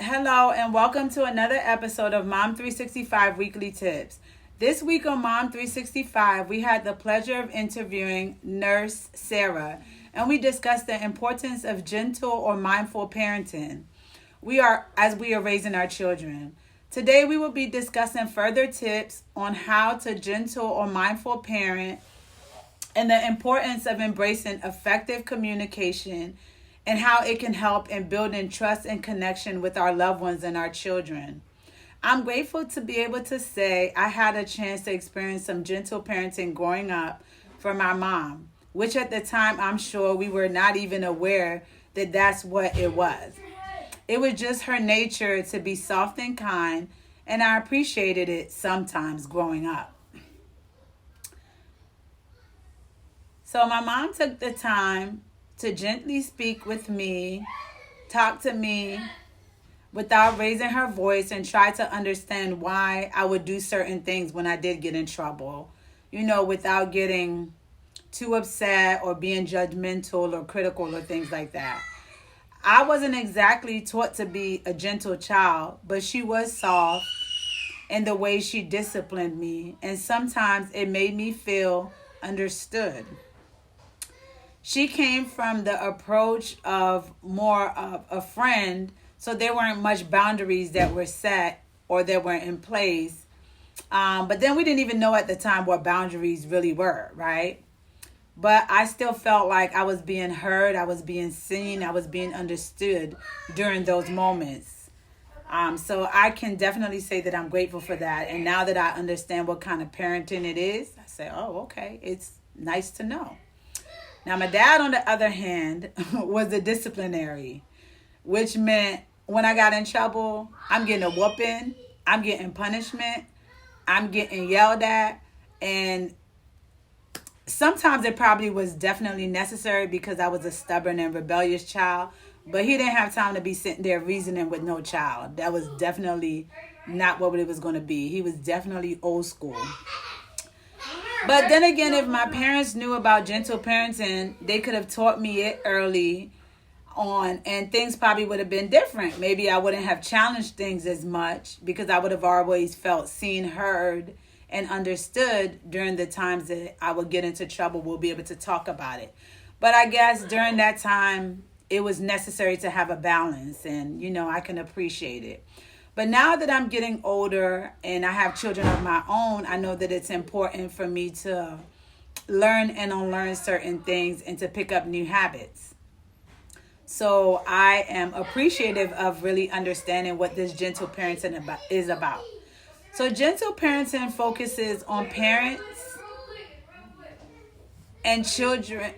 Hello, and welcome to another episode of Mom 365 Weekly Tips. This week on Mom 365, we had the pleasure of interviewing Nurse Sarah, and we discussed the importance of gentle or mindful parenting. As we are raising our children. Today, we will be discussing further tips on how to gentle or mindful parent and the importance of embracing effective communication and how it can help in building trust and connection with our loved ones and our children. I'm grateful to be able to say I had a chance to experience some gentle parenting growing up from my mom, which at the time I'm sure we were not even aware that that's what it was. It was just her nature to be soft and kind, and I appreciated it sometimes growing up. So my mom took the time to gently speak with me, talk to me without raising her voice, and try to understand why I would do certain things when I did get in trouble, without getting too upset or being judgmental or critical or things like that. I wasn't exactly taught to be a gentle child, but she was soft in the way she disciplined me, and sometimes it made me feel understood. She came from the approach of more of a friend, so there weren't much boundaries that were set or that were in place. But then we didn't even know at the time what boundaries really were, right? But I still felt like I was being heard, I was being seen, I was being understood during those moments. So I can definitely say that I'm grateful for that. And now that I understand what kind of parenting it is, I say, oh, okay, it's nice to know. Now, my dad, on the other hand, was a disciplinary, which meant when I got in trouble, I'm getting a whooping, I'm getting punishment, I'm getting yelled at, and sometimes it probably was definitely necessary because I was a stubborn and rebellious child, but he didn't have time to be sitting there reasoning with no child. That was definitely not what it was going to be. He was definitely old school. But then again, if my parents knew about gentle parenting, they could have taught me it early on, and things probably would have been different. Maybe I wouldn't have challenged things as much because I would have always felt seen, heard, and understood during the times that I would get into trouble. We'll be able to talk about it. But I guess during that time, it was necessary to have a balance, and, I can appreciate it. But now that I'm getting older and I have children of my own, I know that it's important for me to learn and unlearn certain things and to pick up new habits. So I am appreciative of really understanding what this gentle parenting is about. So gentle parenting focuses on parents and children,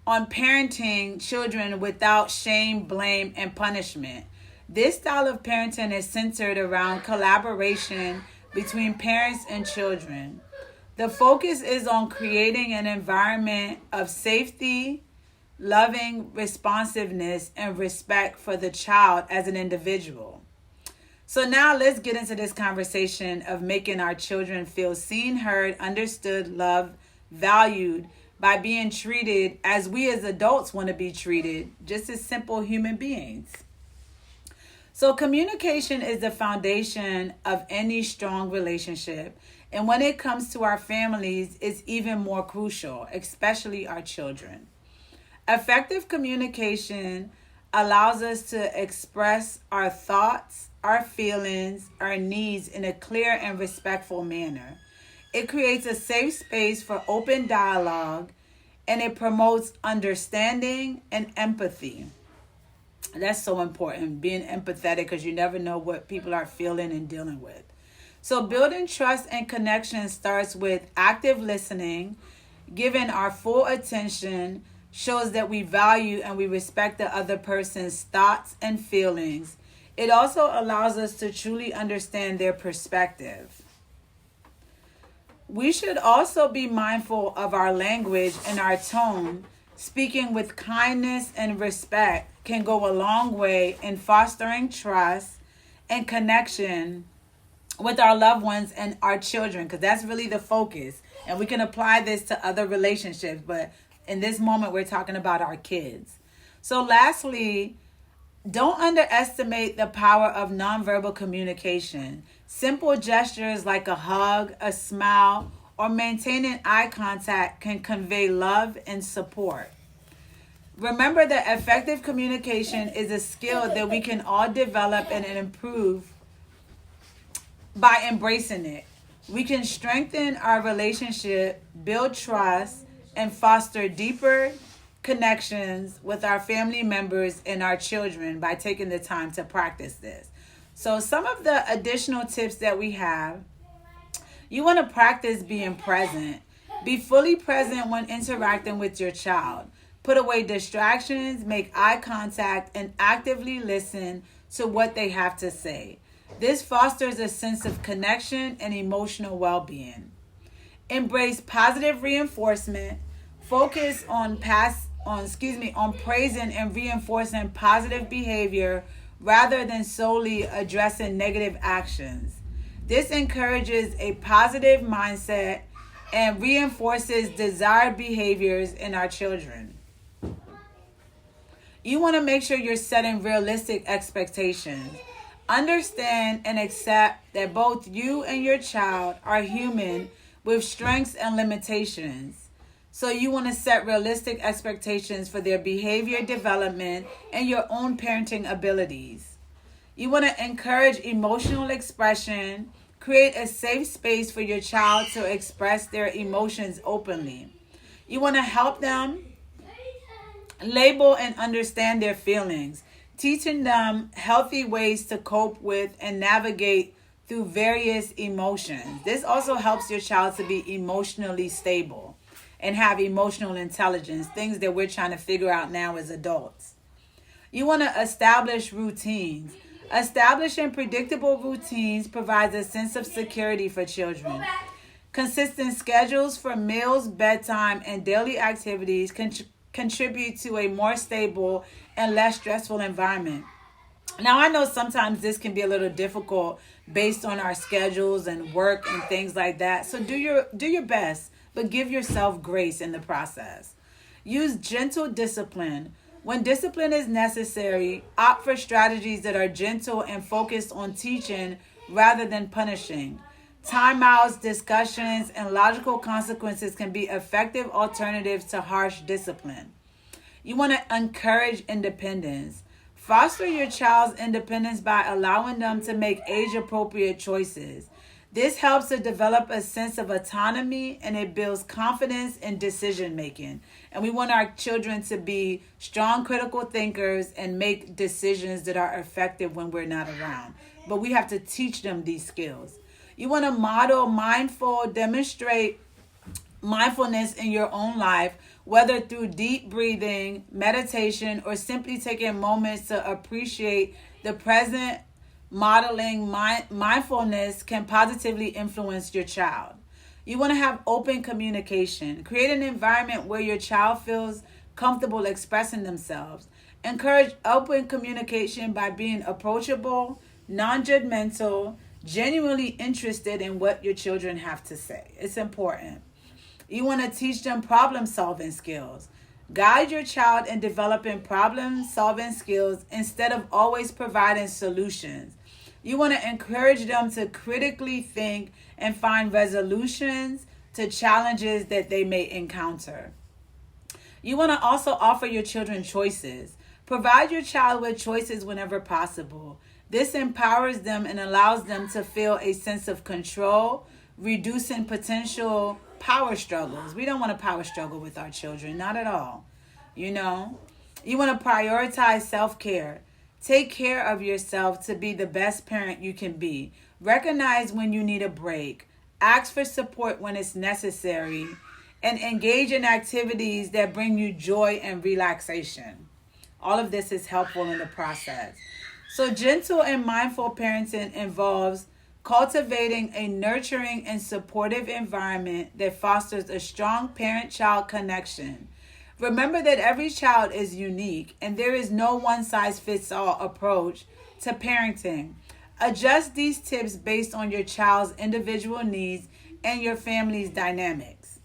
on parenting children without shame, blame, and punishment. This style of parenting is centered around collaboration between parents and children. The focus is on creating an environment of safety, loving responsiveness, and respect for the child as an individual. So now let's get into this conversation of making our children feel seen, heard, understood, loved, valued by being treated as we as adults want to be treated, just as simple human beings. So communication is the foundation of any strong relationship. And when it comes to our families, it's even more crucial, especially our children. Effective communication allows us to express our thoughts, our feelings, our needs in a clear and respectful manner. It creates a safe space for open dialogue, and it promotes understanding and empathy. That's so important, being empathetic, because you never know what people are feeling and dealing with. So building trust and connection starts with active listening. Giving our full attention shows that we value and we respect the other person's thoughts and feelings. It also allows us to truly understand their perspective. We should also be mindful of our language and our tone. Speaking with kindness and respect can go a long way in fostering trust and connection with our loved ones and our children, because that's really the focus. And we can apply this to other relationships, but in this moment, we're talking about our kids. So lastly, Don't underestimate the power of nonverbal communication. Simple gestures like a hug, a smile, or maintaining eye contact can convey love and support. Remember that effective communication is a skill that we can all develop and improve by embracing it. We can strengthen our relationship, build trust, and foster deeper connections with our family members and our children by taking the time to practice this. So, some of the additional tips that we have, you want to practice being present. Be fully present when interacting with your child. Put away distractions, make eye contact, and actively listen to what they have to say. This fosters a sense of connection and emotional well-being. Embrace positive reinforcement. Focus on praising and reinforcing positive behavior rather than solely addressing negative actions. This encourages a positive mindset and reinforces desired behaviors in our children. You want to make sure you're setting realistic expectations. Understand and accept that both you and your child are human with strengths and limitations. So you want to set realistic expectations for their behavior development and your own parenting abilities. You want to encourage emotional expression, create a safe space for your child to express their emotions openly. You want to help them label and understand their feelings, teaching them healthy ways to cope with and navigate through various emotions. This also helps your child to be emotionally stable and have emotional intelligence, things that we're trying to figure out now as adults. You want to establish routines. Establishing predictable routines provides a sense of security for children. Consistent schedules for meals, bedtime, and daily activities contribute to a more stable and less stressful environment. Now, I know sometimes this can be a little difficult based on our schedules and work and things like that. So do your best, but give yourself grace in the process. Use gentle discipline. When discipline is necessary, opt for strategies that are gentle and focused on teaching rather than punishing. Timeouts, discussions, and logical consequences can be effective alternatives to harsh discipline. You want to encourage independence. Foster your child's independence by allowing them to make age-appropriate choices. This helps to develop a sense of autonomy and it builds confidence in decision making. And we want our children to be strong critical thinkers and make decisions that are effective when we're not around. But we have to teach them these skills. You want to demonstrate mindfulness in your own life, whether through deep breathing, meditation, or simply taking moments to appreciate the present. Modeling mindfulness can positively influence your child. You want to have open communication. Create an environment where your child feels comfortable expressing themselves. Encourage open communication by being approachable, non-judgmental, genuinely interested in what your children have to say. It's important. You want to teach them problem-solving skills. Guide your child in developing problem-solving skills instead of always providing solutions. You want to encourage them to critically think and find resolutions to challenges that they may encounter. You want to also offer your children choices. Provide your child with choices whenever possible. This empowers them and allows them to feel a sense of control, reducing potential power struggles. We don't want to power struggle with our children, not at all. You want to prioritize self-care. Take care of yourself to be the best parent you can be. Recognize when you need a break. Ask for support when it's necessary. And engage in activities that bring you joy and relaxation. All of this is helpful in the process. So gentle and mindful parenting involves cultivating a nurturing and supportive environment that fosters a strong parent-child connection. Remember that every child is unique and there is no one-size-fits-all approach to parenting. Adjust these tips based on your child's individual needs and your family's dynamics.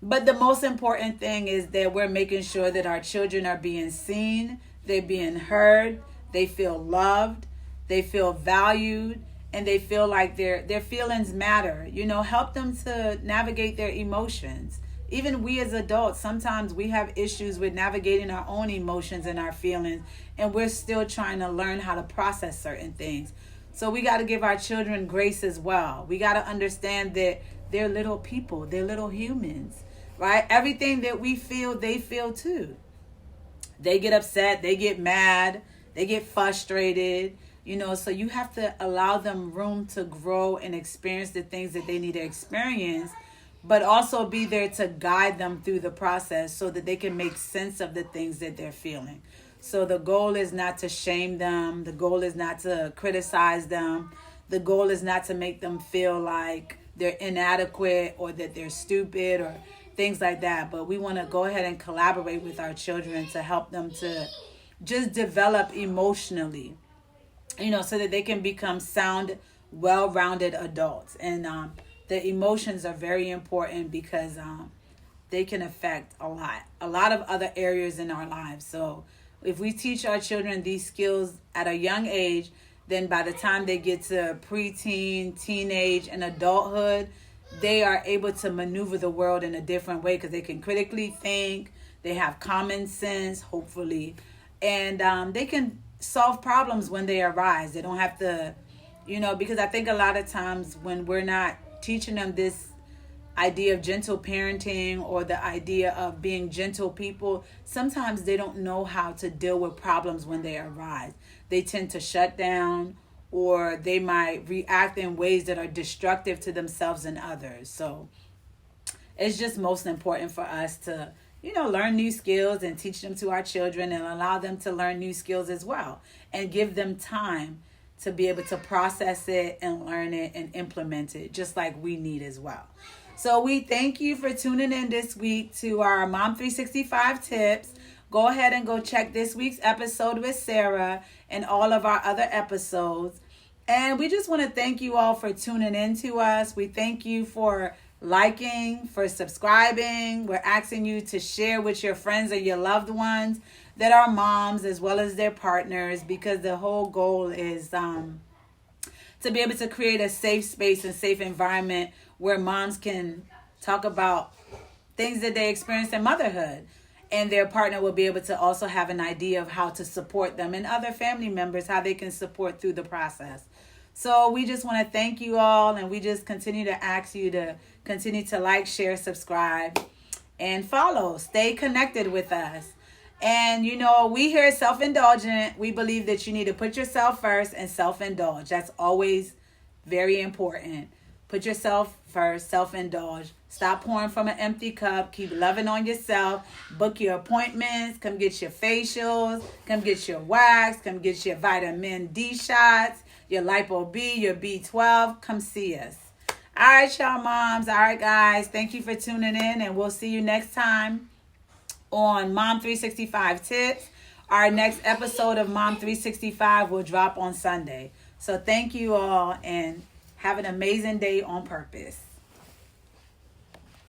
But the most important thing is that we're making sure that our children are being seen, they're being heard, they feel loved, they feel valued, and they feel like their feelings matter. Help them to navigate their emotions. Even we as adults, sometimes we have issues with navigating our own emotions and our feelings, and we're still trying to learn how to process certain things. So we got to give our children grace as well. We got to understand that they're little people, they're little humans, right? Everything that we feel, they feel too. They get upset, they get mad, they get frustrated, so you have to allow them room to grow and experience the things that they need to experience, but also be there to guide them through the process so that they can make sense of the things that they're feeling. So the goal is not to shame them. The goal is not to criticize them. The goal is not to make them feel like they're inadequate or that they're stupid or things like that. But we want to go ahead and collaborate with our children to help them to just develop emotionally, so that they can become sound, well-rounded adults. And the emotions are very important because they can affect a lot of other areas in our lives. So if we teach our children these skills at a young age, then by the time they get to preteen, teenage, and adulthood, they are able to maneuver the world in a different way because they can critically think, they have common sense, hopefully, and they can solve problems when they arise. They don't have to, because I think a lot of times when we're not teaching them this idea of gentle parenting or the idea of being gentle people, sometimes they don't know how to deal with problems when they arise. They tend to shut down, or they might react in ways that are destructive to themselves and others. So it's just most important for us to, learn new skills and teach them to our children and allow them to learn new skills as well and give them time to be able to process it and learn it and implement it just like we need as well. So we thank you for tuning in this week to our Mom 365 tips. Go ahead and go check this week's episode with Sarah and all of our other episodes. And we just want to thank you all for tuning in to us. We thank you for liking, for subscribing. We're asking you to share with your friends or your loved ones that are moms as well as their partners, because the whole goal is to be able to create a safe space and safe environment where moms can talk about things that they experience in motherhood, and their partner will be able to also have an idea of how to support them and other family members, how they can support through the process. So we just want to thank you all, and we just continue to ask you to continue to like, share, subscribe, and follow. Stay connected with us. And, we here at Self-Indulgent, we believe that you need to put yourself first and self-indulge. That's always very important. Put yourself first, self-indulge. Stop pouring from an empty cup. Keep loving on yourself. Book your appointments. Come get your facials. Come get your wax. Come get your vitamin D shots, your Lipo B, your B12. Come see us. All right, y'all moms. All right, guys. Thank you for tuning in, and we'll see you next time on Mom 365 Tips. Our next episode of Mom 365 will drop on Sunday. So thank you all, and have an amazing day on purpose.